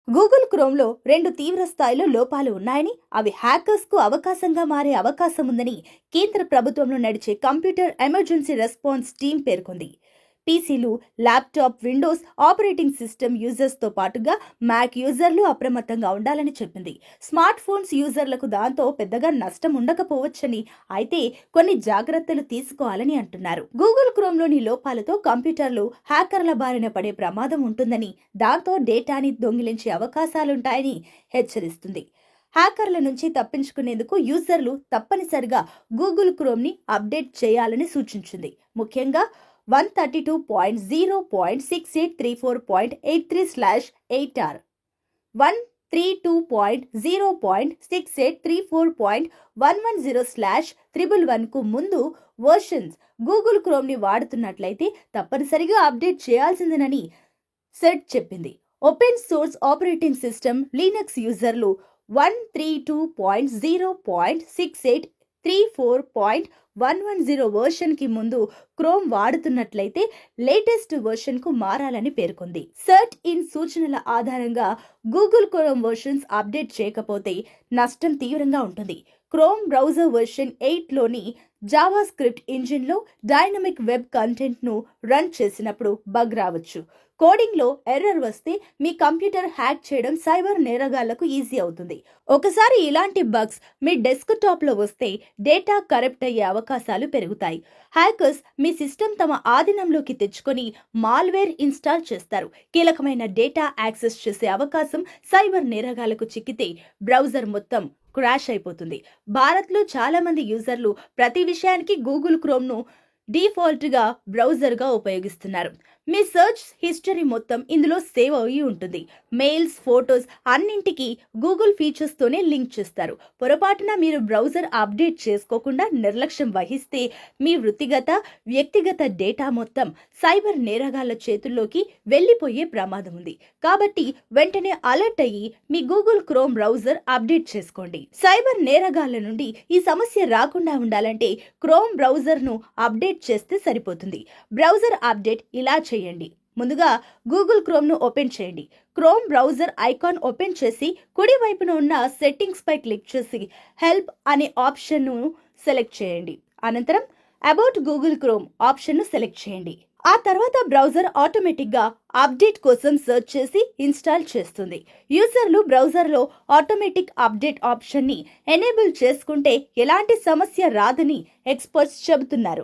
Google క్రోమ్లో 2 తీవ్ర స్థాయిలో లోపాలు ఉన్నాయని, అవి హ్యాకర్స్కు అవకాశంగా మారే అవకాశం ఉందని కేంద్ర ప్రభుత్వంలో నడిచే కంప్యూటర్ ఎమర్జెన్సీ రెస్పాన్స్ టీం పేర్కొంది. పీసీలు, ల్యాప్టాప్, విండోస్ ఆపరేటింగ్ సిస్టమ్ యూజర్స్తో పాటుగా మ్యాక్ యూజర్లు అప్రమత్తంగా ఉండాలని చెప్పింది. స్మార్ట్ ఫోన్స్ యూజర్లకు దాంతో పెద్దగా నష్టం ఉండకపోవచ్చని, అయితే కొన్ని జాగ్రత్తలు తీసుకోవాలని అంటున్నారు. గూగుల్ క్రోమ్లోని లోపాలతో కంప్యూటర్లు హ్యాకర్ల బారిన పడే ప్రమాదం ఉంటుందని, దాంతో డేటాని దొంగిలించే అవకాశాలుంటాయని హెచ్చరిస్తుంది. హ్యాకర్ల నుంచి తప్పించుకునేందుకు యూజర్లు తప్పనిసరిగా గూగుల్ క్రోమ్ని అప్డేట్ చేయాలని సూచించింది. ముఖ్యంగా 132.0.6834.83/8r, 132.0.6834.110/111 కు ముందు వర్షన్స్ గూగుల్ క్రోమ్ని వాడుతున్నట్లయితే తప్పనిసరిగా అప్డేట్ చేయాల్సిందేనని సెట్ చెప్పింది. Open source operating system Linux యూజర్లు 132.0.6834.110 వర్షన్ కి ముందు క్రోమ్ వాడుతున్నట్లయితే లేటెస్ట్ వర్షన్ కు మారాలని పేర్కొంది. సెర్చ్ ఇన్ సూచనల ఆధారంగా గూగుల్ క్రోమ్ వర్షన్స్ అప్డేట్ చేయకపోతే నష్టం తీవ్రంగా ఉంటుంది. క్రోమ్ బ్రౌజర్ వర్షన్ 8లోని జావా స్క్రిప్ట్ ఇంజిన్లో డైనమిక్ వెబ్ కంటెంట్ను రన్ చేసినప్పుడు బగ్ రావచ్చు. కోడింగ్లో ఎర్రర్ వస్తే మీ కంప్యూటర్ హ్యాక్ చేయడం సైబర్ నేరగాళ్లకు ఈజీ అవుతుంది. ఒకసారి ఇలాంటి బగ్స్ మీ డెస్క్టాప్లో వస్తే డేటా కరప్ట్ అయ్యే అవకాశాలు పెరుగుతాయి. హ్యాకర్స్ మీ సిస్టమ్ తమ ఆధీనంలోకి తెచ్చుకొని మాల్వేర్ ఇన్స్టాల్ చేస్తారు. కీలకమైన డేటా యాక్సెస్ చేసే అవకాశం సైబర్ నేరగాళ్లకు చిక్కితే బ్రౌజర్ మొత్తం క్రాష్ అయిపోతుంది. భారత్లో చాలా మంది యూజర్లు ప్రతి విషయానికి గూగుల్ క్రోమ్ను డిఫాల్ట్గా బ్రౌజర్గా ఉపయోగిస్తున్నారు. మీ సెర్చ్ హిస్టరీ మొత్తం ఇందులో సేవ్ అయి ఉంటుంది. మెయిల్స్, ఫోటోస్ అన్నింటికి గూగుల్ ఫీచర్స్తోనే లింక్ చేస్తారు. పొరపాటున మీరు బ్రౌజర్ అప్డేట్ చేసుకోకుండా నిర్లక్ష్యం వహిస్తే మీ వ్యక్తిగత డేటా మొత్తం సైబర్ నేరగాళ్ల చేతుల్లోకి వెళ్లిపోయే ప్రమాదం ఉంది. కాబట్టి వెంటనే అలర్ట్ అయ్యి మీ గూగుల్ క్రోమ్ బ్రౌజర్ అప్డేట్ చేసుకోండి. సైబర్ నేరగాళ్ల నుండి ఈ సమస్య రాకుండా ఉండాలంటే క్రోమ్ బ్రౌజర్ను అప్డేట్ చేస్తే సరిపోతుంది. బ్రౌజర్ అప్డేట్ ఇలా చేయండి. ముందుగా గూగుల్ క్రోమ్ను ఓపెన్ చేయండి. క్రోమ్ బ్రౌజర్ ఐకాన్ ఓపెన్ చేసి కుడి వైపున ఉన్న సెట్టింగ్స్ పై క్లిక్ చేసి హెల్ప్ అనే ఆప్షన్ను సెలెక్ట్ చేయండి. అనంతరం అబౌట్ గూగుల్ క్రోమ్ ఆప్షన్ను సెలెక్ట్ చేయండి. ఆ తర్వాత బ్రౌజర్ ఆటోమేటిక్గా అప్డేట్ కోసం సెర్చ్ చేసి ఇన్స్టాల్ చేస్తుంది. యూజర్లు బ్రౌజర్లో ఆటోమేటిక్ అప్డేట్ ఆప్షన్ని ఎనేబుల్ చేసుకుంటే ఎలాంటి సమస్య రాదని ఎక్స్పర్ట్స్ చెబుతున్నారు.